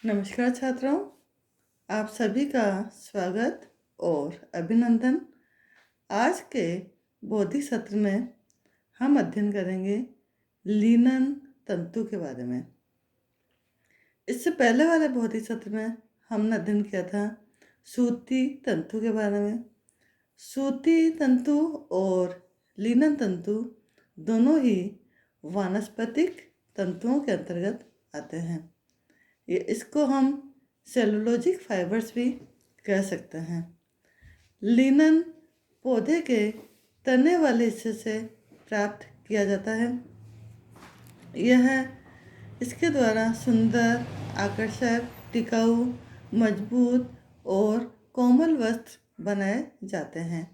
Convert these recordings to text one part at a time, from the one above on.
नमस्कार छात्रों, आप सभी का स्वागत और अभिनंदन। आज के बौद्धिक सत्र में हम अध्ययन करेंगे लिनन तंतु के बारे में। इससे पहले वाले बौद्धिक सत्र में हमने अध्ययन किया था सूती तंतु के बारे में। सूती तंतु और लिनन तंतु दोनों ही वानस्पतिक तंतुओं के अंतर्गत आते हैं। इसको हम सेलुलोजिक फाइबर्स भी कह सकते हैं। लिनन पौधे के तने वाले हिस्से से प्राप्त किया जाता है। यह इसके द्वारा सुंदर, आकर्षक, टिकाऊ, मजबूत और कोमल वस्त्र बनाए जाते हैं।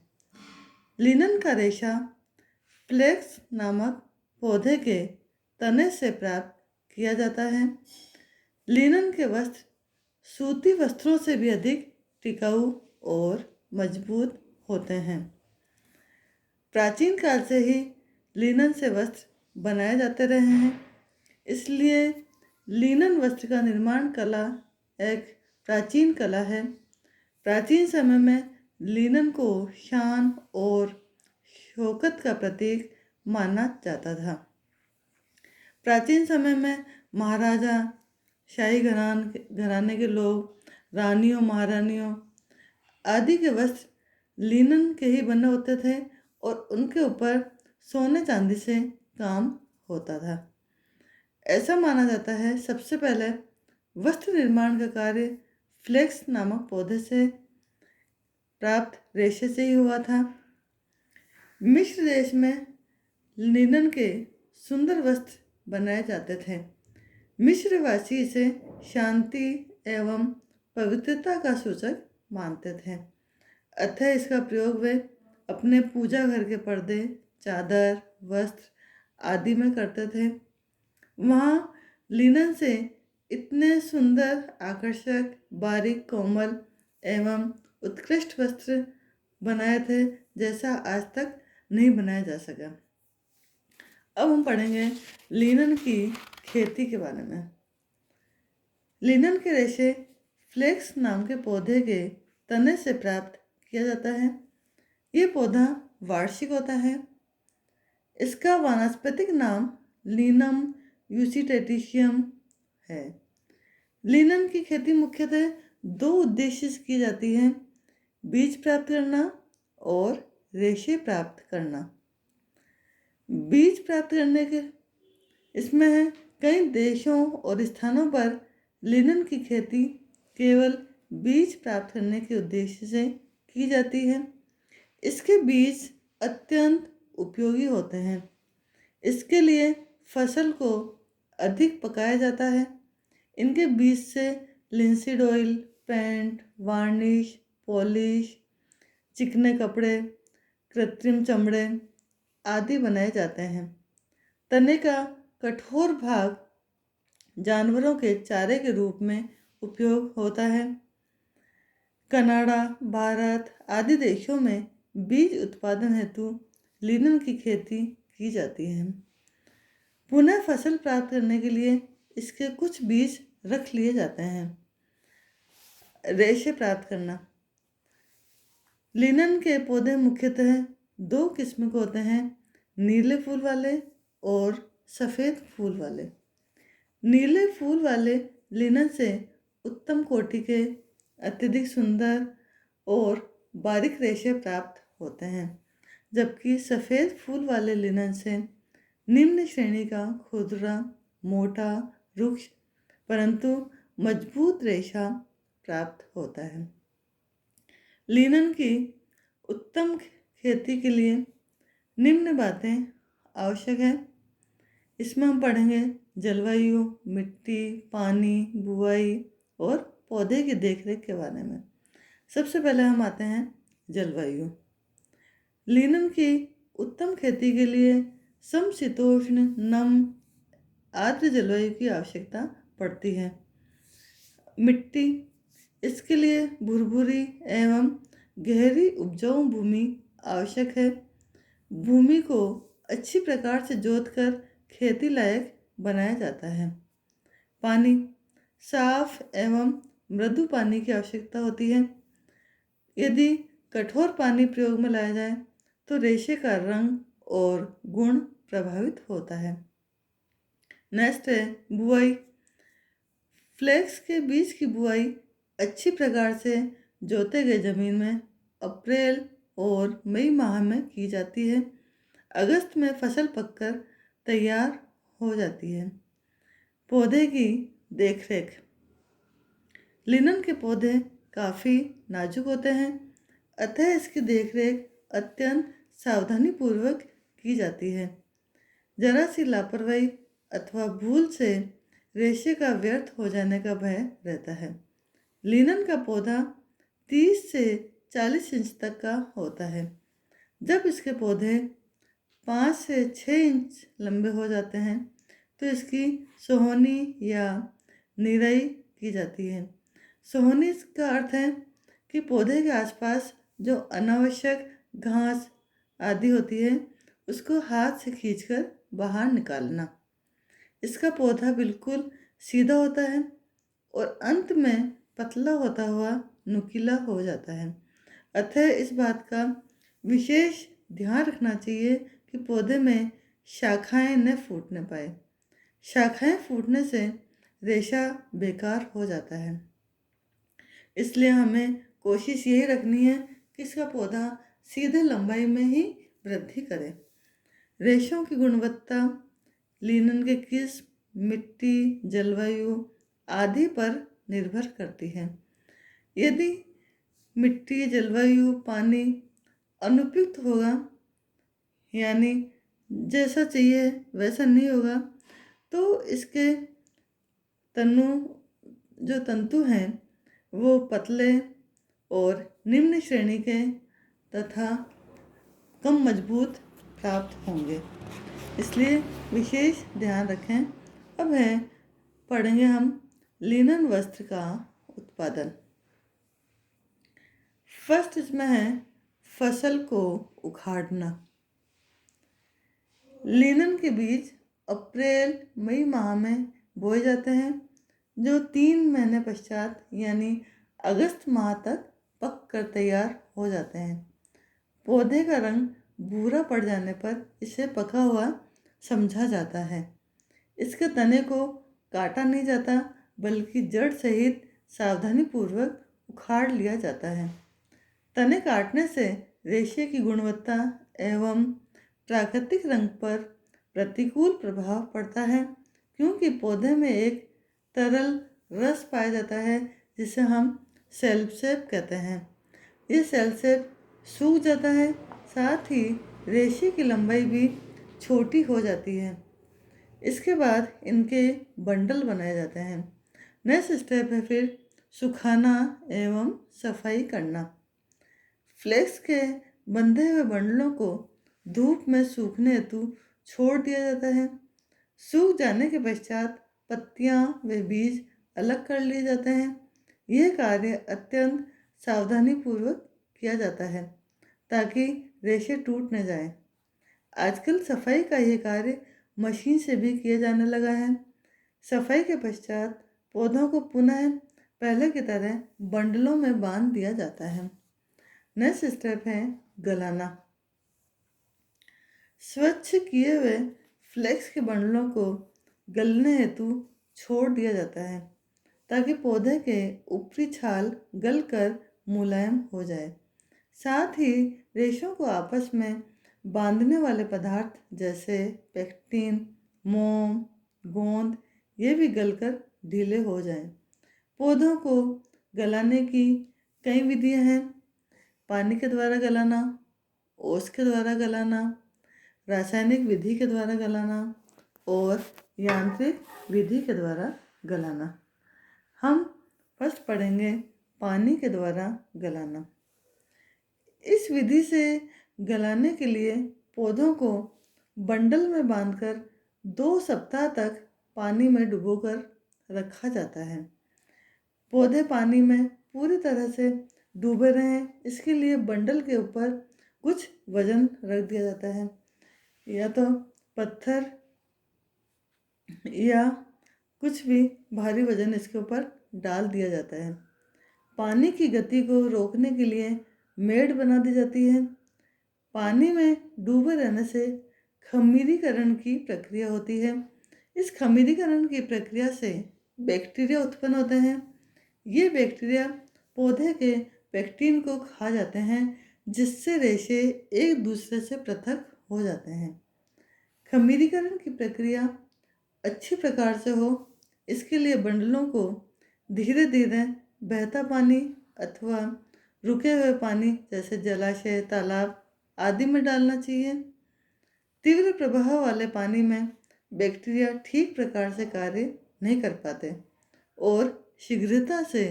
लिनन का रेशा फ्लेक्स नामक पौधे के तने से प्राप्त किया जाता है। लिनन के वस्त्र सूती वस्त्रों से भी अधिक टिकाऊ और मजबूत होते हैं। प्राचीन काल से ही लिनन से वस्त्र बनाए जाते रहे हैं, इसलिए लिनन वस्त्र का निर्माण कला एक प्राचीन कला है। प्राचीन समय में लिनन को शान और शौकत का प्रतीक माना जाता था। प्राचीन समय में महाराजा, शाही घराने के लोग, रानियों, महारानियों आदि के वस्त्र लिनन के ही बने होते थे और उनके ऊपर सोने चांदी से काम होता था। ऐसा माना जाता है सबसे पहले वस्त्र निर्माण का कार्य फ्लेक्स नामक पौधे से प्राप्त रेशे से ही हुआ था। मिस्र देश में लिनन के सुंदर वस्त्र बनाए जाते थे। मिस्रवासी इसे शांति एवं पवित्रता का सूचक मानते थे, अतः इसका प्रयोग वे अपने पूजा घर के पर्दे, चादर, वस्त्र आदि में करते थे। वहाँ लिनन से इतने सुंदर, आकर्षक, बारीक, कोमल एवं उत्कृष्ट वस्त्र बनाए थे जैसा आज तक नहीं बनाया जा सका। अब हम पढ़ेंगे लिनन की खेती के बारे में। लिनन के रेशे फ्लेक्स नाम के पौधे के तने से प्राप्त किया जाता है। ये पौधा वार्षिक होता है। इसका वानस्पतिक नाम लिनम यूसिटेटिशियम है। लिनन की खेती मुख्यतः दो उद्देश्य से की जाती है: बीज प्राप्त करना और रेशे प्राप्त करना। बीज प्राप्त करने के इसमें है कई देशों और स्थानों पर लिनन की खेती केवल बीज प्राप्त करने के उद्देश्य से की जाती है। इसके बीज अत्यंत उपयोगी होते हैं। इसके लिए फसल को अधिक पकाया जाता है। इनके बीज से linseed oil, paint, varnish, polish, चिकने कपड़े, कृत्रिम चमड़े आदि बनाए जाते हैं। तने का कठोर भाग जानवरों के चारे के रूप में उपयोग होता है। कनाडा, भारत आदि देशों में बीज उत्पादन हेतु लिनन की खेती की जाती है। पुनः फसल प्राप्त करने के लिए इसके कुछ बीज रख लिए जाते हैं। रेशे प्राप्त करना। लिनन के पौधे मुख्यतः दो किस्म के होते हैं: नीले फूल वाले और सफ़ेद फूल वाले। नीले फूल वाले लिनन से उत्तम कोटि के अत्यधिक सुंदर और बारीक रेशे प्राप्त होते हैं, जबकि सफ़ेद फूल वाले लिनन से निम्न श्रेणी का खुरदरा, मोटा, रुक्ष परंतु मजबूत रेशा प्राप्त होता है। लिनन की उत्तम खेती के लिए निम्न बातें आवश्यक है। इसमें हम पढ़ेंगे जलवायु, मिट्टी, पानी, बुआई और पौधे की देखरेख के बारे में। सबसे पहले हम आते हैं जलवायु। लिनन की उत्तम खेती के लिए समशीतोष्ण, नम, आर्द्र जलवायु की आवश्यकता पड़ती है। मिट्टी, इसके लिए भुरभुरी एवं गहरी उपजाऊ भूमि आवश्यक है। भूमि को अच्छी प्रकार से जोतकर खेती लायक बनाया जाता है। पानी, साफ एवं मृदु पानी की आवश्यकता होती है। यदि कठोर पानी प्रयोग में लाया जाए तो रेशे का रंग और गुण प्रभावित होता है। नेक्स्ट है बुआई। फ्लेक्स के बीज की बुआई अच्छी प्रकार से जोते गए जमीन में अप्रैल और मई माह में की जाती है। अगस्त में फसल पककर तैयार हो जाती है। पौधे की देखरेख। लिनन के पौधे काफ़ी नाजुक होते हैं, अतः इसकी देखरेख अत्यंत सावधानीपूर्वक की जाती है। जरा सी लापरवाही अथवा भूल से रेशे का व्यर्थ हो जाने का भय रहता है। लिनन का पौधा 30 से 40 इंच तक का होता है। जब इसके पौधे 5 से 6 इंच लंबे हो जाते हैं तो इसकी सोहनी या निराई की जाती है। सोहनी का अर्थ है कि पौधे के आसपास जो अनावश्यक घास आदि होती है उसको हाथ से खींचकर बाहर निकालना। इसका पौधा बिल्कुल सीधा होता है और अंत में पतला होता हुआ नुकीला हो जाता है। अतः इस बात का विशेष ध्यान रखना चाहिए कि पौधे में शाखाएं न फूटने पाए। शाखाएं फूटने से रेशा बेकार हो जाता है। इसलिए हमें कोशिश यही रखनी है कि इसका पौधा सीधे लंबाई में ही वृद्धि करे। रेशों की गुणवत्ता लिनन के किस्म, मिट्टी, जलवायु आदि पर निर्भर करती है। यदि मिट्टी, जलवायु, पानी अनुपयुक्त होगा, यानी जैसा चाहिए वैसा नहीं होगा, तो इसके तंतु हैं वो पतले और निम्न श्रेणी के तथा कम मजबूत प्राप्त होंगे। इसलिए विशेष ध्यान रखें। अब है पढ़ेंगे हम लिनन वस्त्र का उत्पादन। फर्स्ट इसमें है फसल को उखाड़ना। लिनन के बीज अप्रैल मई माह में बोए जाते हैं, जो 3 महीने पश्चात यानी अगस्त माह तक पक कर तैयार हो जाते हैं। पौधे का रंग भूरा पड़ जाने पर इसे पका हुआ समझा जाता है। इसके तने को काटा नहीं जाता, बल्कि जड़ सहित सावधानीपूर्वक उखाड़ लिया जाता है। तने काटने से रेशे की गुणवत्ता एवं प्राकृतिक रंग पर प्रतिकूल प्रभाव पड़ता है, क्योंकि पौधे में एक तरल रस पाया जाता है जिसे हम सेल्फसेप कहते हैं। ये सेल्फसेप सूख जाता है, साथ ही रेशे की लंबाई भी छोटी हो जाती है। इसके बाद इनके बंडल बनाए जाते हैं। नेक्स्ट स्टेप है फिर सुखाना एवं सफाई करना। फ्लेक्स के बंधे हुए बंडलों को धूप में सूखने हेतु छोड़ दिया जाता है। सूख जाने के पश्चात पत्तियां व बीज अलग कर लिए जाते हैं। यह कार्य अत्यंत सावधानीपूर्वक किया जाता है ताकि रेशे टूट न जाए। आजकल सफाई का यह कार्य मशीन से भी किया जाने लगा है। सफाई के पश्चात पौधों को पुनः पहले की तरह बंडलों में बांध दिया जाता है। नेक्स्ट स्टेप है गलाना। स्वच्छ किए हुए फ्लेक्स के बंडलों को गलने हेतु छोड़ दिया जाता है ताकि पौधे के ऊपरी छाल गलकर मुलायम हो जाए। साथ ही रेशों को आपस में बांधने वाले पदार्थ जैसे पेक्टिन, मोम, गोंद ये भी गलकर ढीले हो जाएं। पौधों को गलाने की कई विधियां हैं। पानी के द्वारा गलाना, ओस के द्वारा गलाना, रासायनिक विधि के द्वारा गलाना और यांत्रिक विधि के द्वारा गलाना। हम फर्स्ट पढ़ेंगे पानी के द्वारा गलाना। इस विधि से गलाने के लिए पौधों को बंडल में बांधकर 2 सप्ताह तक पानी में डुबोकर रखा जाता है। पौधे पानी में पूरी तरह से डूबे रहें, इसके लिए बंडल के ऊपर कुछ वजन रख दिया जाता है, या तो पत्थर या कुछ भी भारी वजन इसके ऊपर डाल दिया जाता है। पानी की गति को रोकने के लिए मेड़ बना दी जाती है। पानी में डूबे रहने से खमीरीकरण की प्रक्रिया होती है। इस खमीरीकरण की प्रक्रिया से बैक्टीरिया उत्पन्न होते हैं। ये बैक्टीरिया पौधे के पेक्टिन को खा जाते हैं, जिससे रेशे एक दूसरे से पृथक हो जाते हैं। खमीरीकरण की प्रक्रिया अच्छी प्रकार से हो, इसके लिए बंडलों को धीरे धीरे बहता पानी अथवा रुके हुए पानी जैसे जलाशय, तालाब आदि में डालना चाहिए। तीव्र प्रवाह वाले पानी में बैक्टीरिया ठीक प्रकार से कार्य नहीं कर पाते और शीघ्रता से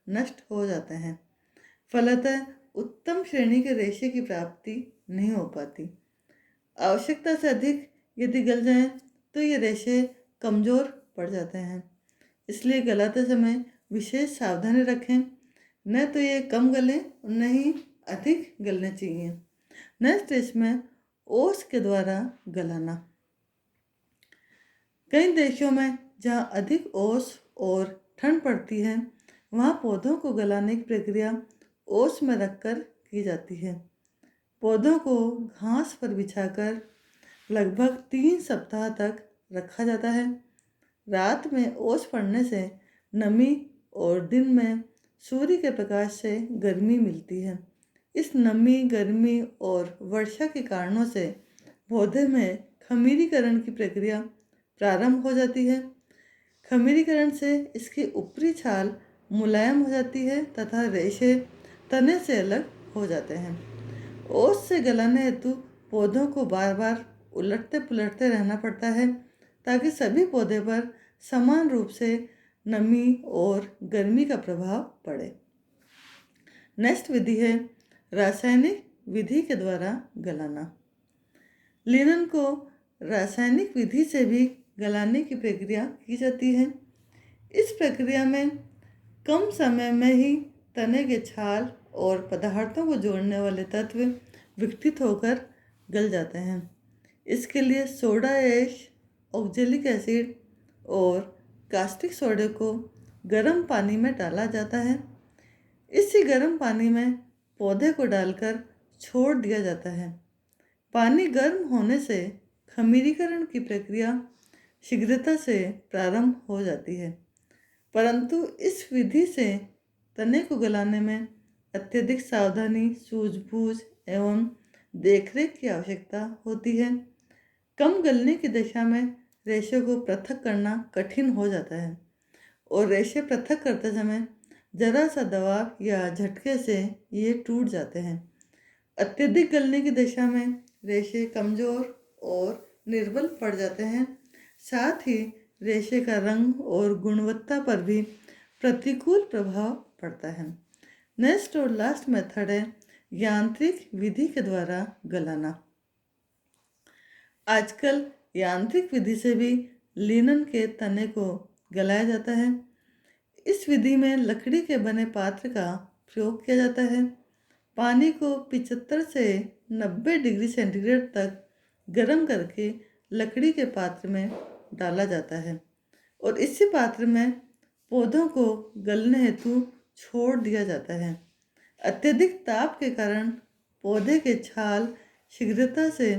नष्ट हो जाते हैं। फलतः उत्तम श्रेणी के रेशे की प्राप्ति नहीं हो पाती। आवश्यकता से अधिक यदि गल जाएं तो ये रेशे कमज़ोर पड़ जाते हैं। इसलिए गलाते समय विशेष सावधानी रखें, न तो ये कम गलें और न ही अधिक गलने चाहिए। नेक्स्ट इसमें ओस के द्वारा गलाना। कई देशों में जहाँ अधिक ओस और ठंड पड़ती है, वहाँ पौधों को गलाने की प्रक्रिया ओस में रखकर की जाती है। पौधों को घास पर बिछाकर लगभग 3 सप्ताह तक रखा जाता है। रात में ओस पड़ने से नमी और दिन में सूर्य के प्रकाश से गर्मी मिलती है। इस नमी, गर्मी और वर्षा के कारणों से पौधे में खमीरीकरण की प्रक्रिया प्रारंभ हो जाती है। खमीरीकरण से इसकी ऊपरी छाल मुलायम हो जाती है तथा रेशे तने से अलग हो जाते हैं। ओस से गलाने हेतु पौधों को बार बार उलटते पुलटते रहना पड़ता है ताकि सभी पौधे पर समान रूप से नमी और गर्मी का प्रभाव पड़े। नेक्स्ट विधि है रासायनिक विधि के द्वारा गलाना। लिनन को रासायनिक विधि से भी गलाने की प्रक्रिया की जाती है। इस प्रक्रिया में कम समय में ही तने के छाल और पदार्थों को जोड़ने वाले तत्व विकसित होकर गल जाते हैं। इसके लिए सोडा ऐश, ऑक्जेलिक एसिड और कास्टिक सोडे को गर्म पानी में डाला जाता है। इसी गर्म पानी में पौधे को डालकर छोड़ दिया जाता है। पानी गर्म होने से खमीरीकरण की प्रक्रिया शीघ्रता से प्रारंभ हो जाती है, परंतु इस विधि से तने को गलाने में अत्यधिक सावधानी, सूझबूझ एवं देखरेख की आवश्यकता होती है। कम गलने की दशा में रेशे को पृथक करना कठिन हो जाता है और रेशे पृथक करते समय जरा सा दबाव या झटके से ये टूट जाते हैं। अत्यधिक गलने की दशा में रेशे कमज़ोर और निर्बल पड़ जाते हैं। साथ ही रेशे का रंग और गुणवत्ता पर भी प्रतिकूल प्रभाव पड़ता है। नेक्स्ट और लास्ट मेथड है यांत्रिक विधि के द्वारा गलाना। आजकल यांत्रिक विधि से भी लिनन के तने को गलाया जाता है। इस विधि में लकड़ी के बने पात्र का प्रयोग किया जाता है। पानी को 75 से 90 डिग्री सेंटीग्रेड तक गर्म करके लकड़ी के पात्र में डाला जाता है और इसी पात्र में पौधों को गलने हेतु छोड़ दिया जाता है। अत्यधिक ताप के कारण पौधे के छाल शीघ्रता से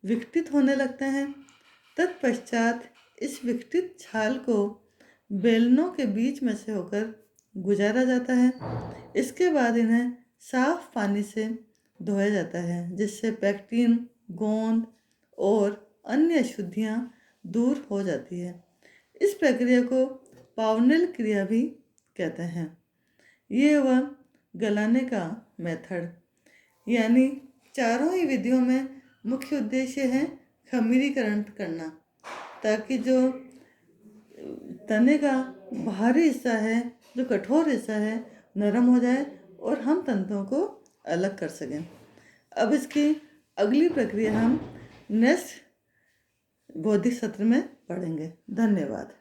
विकसित होने लगते हैं। तत्पश्चात इस विकसित छाल को बेलनों के बीच में से होकर गुजारा जाता है। इसके बाद इन्हें साफ पानी से धोया जाता है, जिससे पेक्टिन, गोंद और अन्य अशुद्धियाँ दूर हो जाती है। इस प्रक्रिया को पावनेल क्रिया भी कहते हैं। ये वह गलाने का मेथड, यानी चारों ही विधियों में मुख्य उद्देश्य है खमीरीकरण करना, ताकि जो तने का बाहरी हिस्सा है, जो कठोर हिस्सा है, नरम हो जाए और हम तंतुओं को अलग कर सकें। अब इसकी अगली प्रक्रिया हम नेक्स्ट बौद्धिक सत्र में पढ़ेंगे। धन्यवाद।